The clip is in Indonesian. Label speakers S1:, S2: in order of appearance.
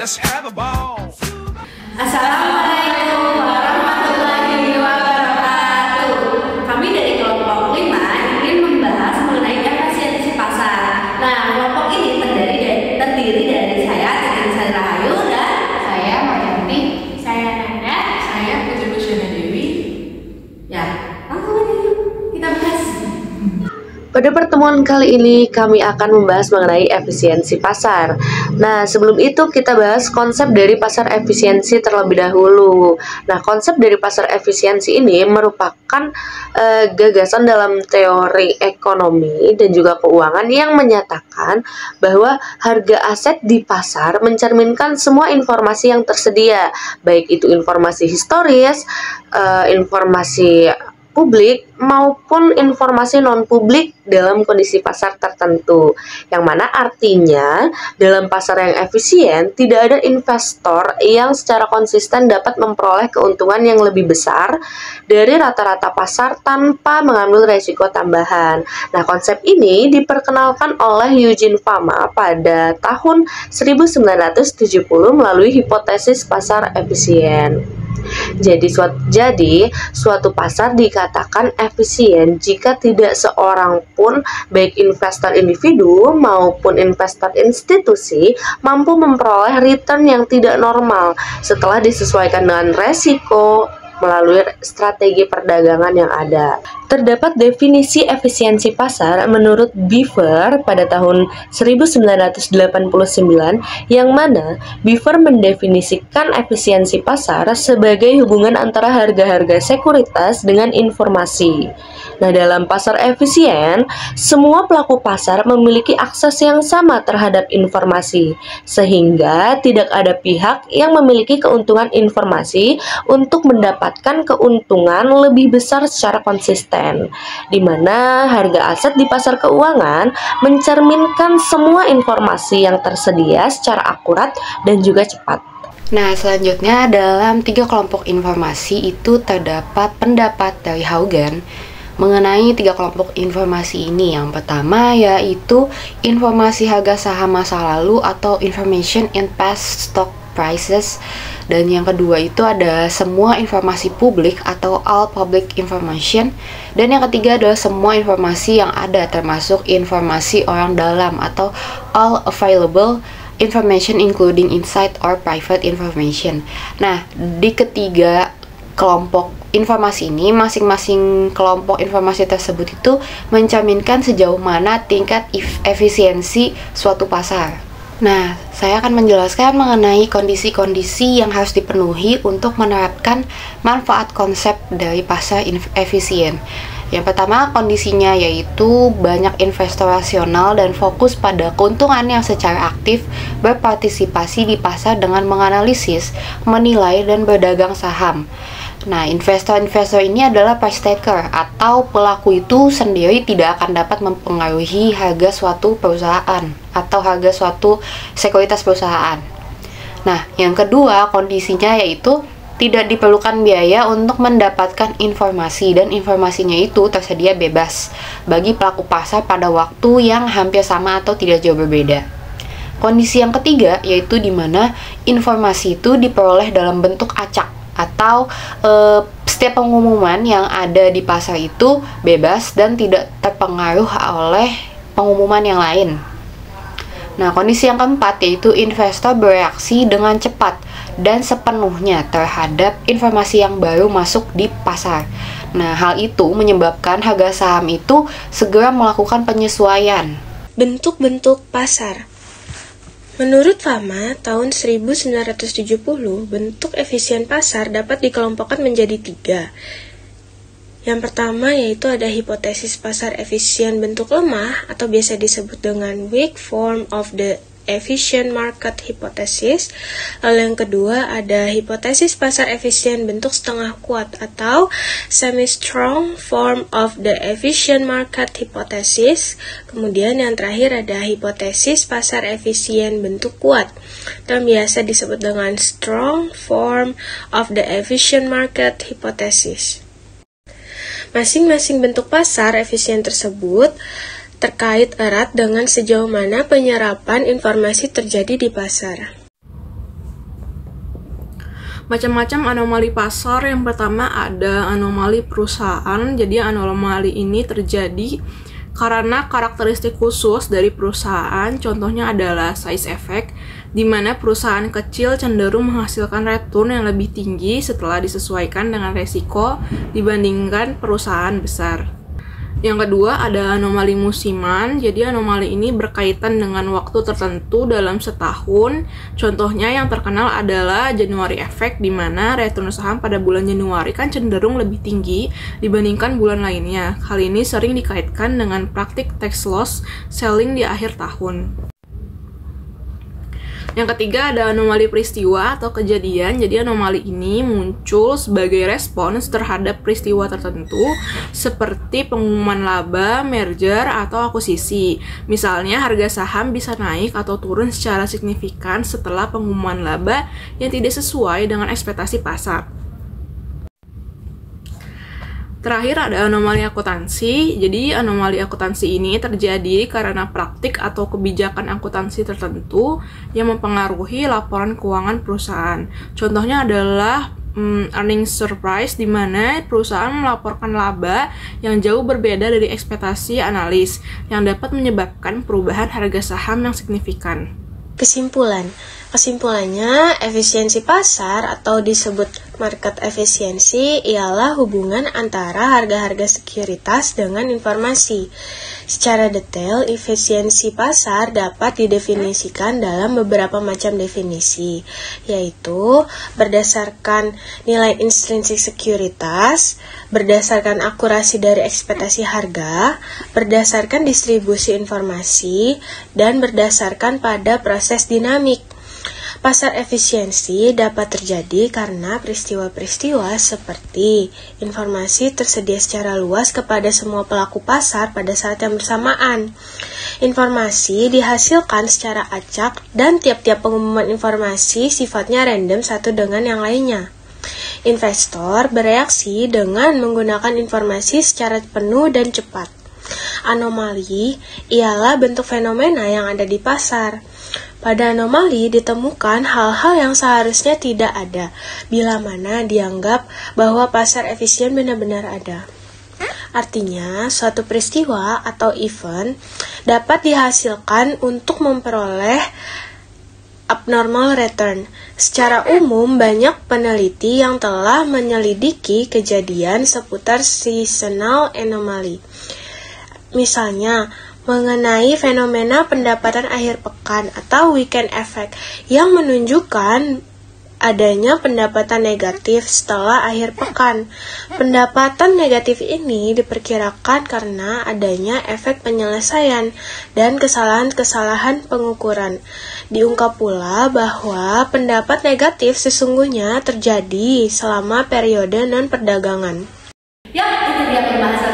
S1: Let's have a ball.
S2: Assalamualaikum warahmatullahi wabarakatuh. Kami dari kelompok 5 ingin membahas mengenai efisiensi pasar. Nah, kelompok ini terdiri dari saya, Titin Sari Rahayu, dan
S3: Saya Maryanti.
S2: saya Nanda.
S3: Saya Putri Busyana Dewi.
S2: Ya, langsung aja yuk kita bahas.
S4: Pada pertemuan kali ini kami akan membahas mengenai efisiensi pasar. Nah, sebelum itu kita bahas konsep dari pasar efisiensi terlebih dahulu. Nah, konsep dari pasar efisiensi ini merupakan gagasan dalam teori ekonomi dan juga keuangan yang menyatakan bahwa harga aset di pasar mencerminkan semua informasi yang tersedia, baik itu informasi historis, informasi publik maupun informasi non-publik dalam kondisi pasar tertentu, yang mana artinya dalam pasar yang efisien tidak ada investor yang secara konsisten dapat memperoleh keuntungan yang lebih besar dari rata-rata pasar tanpa mengambil resiko tambahan. Nah, konsep ini diperkenalkan oleh Eugene Fama pada tahun 1970 melalui hipotesis pasar efisien. Jadi suatu pasar dikatakan efisien jika tidak seorang pun, baik investor individu maupun investor institusi, mampu memperoleh return yang tidak normal setelah disesuaikan dengan resiko melalui strategi perdagangan yang ada. Terdapat definisi efisiensi pasar menurut Beaver pada tahun 1989, yang mana Beaver mendefinisikan efisiensi pasar sebagai hubungan antara harga-harga sekuritas dengan informasi. Nah, dalam pasar efisien, semua pelaku pasar memiliki akses yang sama terhadap informasi, sehingga tidak ada pihak yang memiliki keuntungan informasi untuk mendapatkan keuntungan lebih besar secara konsisten, di mana harga aset di pasar keuangan mencerminkan semua informasi yang tersedia secara akurat dan juga cepat.
S3: Nah, selanjutnya dalam 3 kelompok informasi itu terdapat pendapat dari Haugen mengenai 3 kelompok informasi ini. Yang pertama yaitu informasi harga saham masa lalu atau information in past stock prices, dan yang kedua itu ada semua informasi publik atau all public information, dan yang ketiga adalah semua informasi yang ada termasuk informasi orang dalam atau all available information including inside or private information. Nah, di ketiga kelompok informasi ini, masing-masing kelompok informasi tersebut itu mencerminkan sejauh mana tingkat efisiensi suatu pasar. Nah, saya akan menjelaskan mengenai kondisi-kondisi yang harus dipenuhi untuk menerapkan manfaat konsep dari pasar efisien. Yang pertama kondisinya yaitu banyak investor rasional dan fokus pada keuntungan yang secara aktif berpartisipasi di pasar dengan menganalisis, menilai, dan berdagang saham. Nah, investor-investor ini adalah price taker atau pelaku itu sendiri tidak akan dapat mempengaruhi harga suatu perusahaan atau harga suatu sekuritas perusahaan. Nah, yang kedua kondisinya yaitu tidak diperlukan biaya untuk mendapatkan informasi, dan informasinya itu tersedia bebas bagi pelaku pasar pada waktu yang hampir sama atau tidak jauh berbeda. Kondisi yang ketiga yaitu di mana informasi itu diperoleh dalam bentuk acak atau setiap pengumuman yang ada di pasar itu bebas dan tidak terpengaruh oleh pengumuman yang lain. Nah, kondisi yang keempat yaitu investor bereaksi dengan cepat dan sepenuhnya terhadap informasi yang baru masuk di pasar. Nah, hal itu menyebabkan harga saham itu segera melakukan penyesuaian.
S5: Bentuk-bentuk pasar. Menurut Fama, tahun 1970, bentuk efisien pasar dapat dikelompokkan menjadi 3. Yang pertama yaitu ada hipotesis pasar efisien bentuk lemah atau biasa disebut dengan weak form of the efficient market hypothesis. Lalu yang kedua ada hipotesis pasar efisien bentuk setengah kuat atau semi-strong form of the efficient market hypothesis. Kemudian yang terakhir ada hipotesis pasar efisien bentuk kuat dan biasa disebut dengan strong form of the efficient market hypothesis. Masing-masing bentuk pasar efisien tersebut terkait erat dengan sejauh mana penyerapan informasi terjadi di pasar.
S1: Macam-macam anomali pasar. Yang pertama ada anomali perusahaan. Jadi anomali ini terjadi karena karakteristik khusus dari perusahaan. Contohnya adalah size effect, di mana perusahaan kecil cenderung menghasilkan return yang lebih tinggi setelah disesuaikan dengan resiko dibandingkan perusahaan besar. Yang kedua ada anomali musiman. Jadi anomali ini berkaitan dengan waktu tertentu dalam setahun. Contohnya yang terkenal adalah January effect, di mana return saham pada bulan Januari kan cenderung lebih tinggi dibandingkan bulan lainnya. Hal ini sering dikaitkan dengan praktik tax loss selling di akhir tahun. Yang ketiga ada anomali peristiwa atau kejadian. Jadi anomali ini muncul sebagai respons terhadap peristiwa tertentu seperti pengumuman laba, merger, atau akuisisi. Misalnya harga saham bisa naik atau turun secara signifikan setelah pengumuman laba yang tidak sesuai dengan ekspektasi pasar. Terakhir ada anomali akuntansi. Jadi anomali akuntansi ini terjadi karena praktik atau kebijakan akuntansi tertentu yang mempengaruhi laporan keuangan perusahaan. Contohnya adalah earnings surprise, di mana perusahaan melaporkan laba yang jauh berbeda dari ekspektasi analis yang dapat menyebabkan perubahan harga saham yang signifikan.
S5: Kesimpulannya, efisiensi pasar atau disebut market efisiensi ialah hubungan antara harga-harga sekuritas dengan informasi. Secara detail, efisiensi pasar dapat didefinisikan dalam beberapa macam definisi, yaitu berdasarkan nilai intrinsik sekuritas, berdasarkan akurasi dari ekspektasi harga, berdasarkan distribusi informasi, dan berdasarkan pada proses dinamik. Pasar efisiensi dapat terjadi karena peristiwa-peristiwa seperti informasi tersedia secara luas kepada semua pelaku pasar pada saat yang bersamaan. Informasi dihasilkan secara acak dan tiap-tiap pengumuman informasi sifatnya random satu dengan yang lainnya. Investor bereaksi dengan menggunakan informasi secara penuh dan cepat. Anomali ialah bentuk fenomena yang ada di pasar. Pada anomali ditemukan hal-hal yang seharusnya tidak ada, bila mana dianggap bahwa pasar efisien benar-benar ada. Artinya, suatu peristiwa atau event dapat dihasilkan untuk memperoleh abnormal return. Secara umum, banyak peneliti yang telah menyelidiki kejadian seputar seasonal anomaly. Misalnya, mengenai fenomena pendapatan akhir pekan atau weekend effect yang menunjukkan adanya pendapatan negatif setelah akhir pekan. Pendapatan negatif ini diperkirakan karena adanya efek penyelesaian dan kesalahan-kesalahan pengukuran. Diungkap pula bahwa pendapat negatif sesungguhnya terjadi selama periode non-perdagangan.
S2: Ya, itu dia pembahasan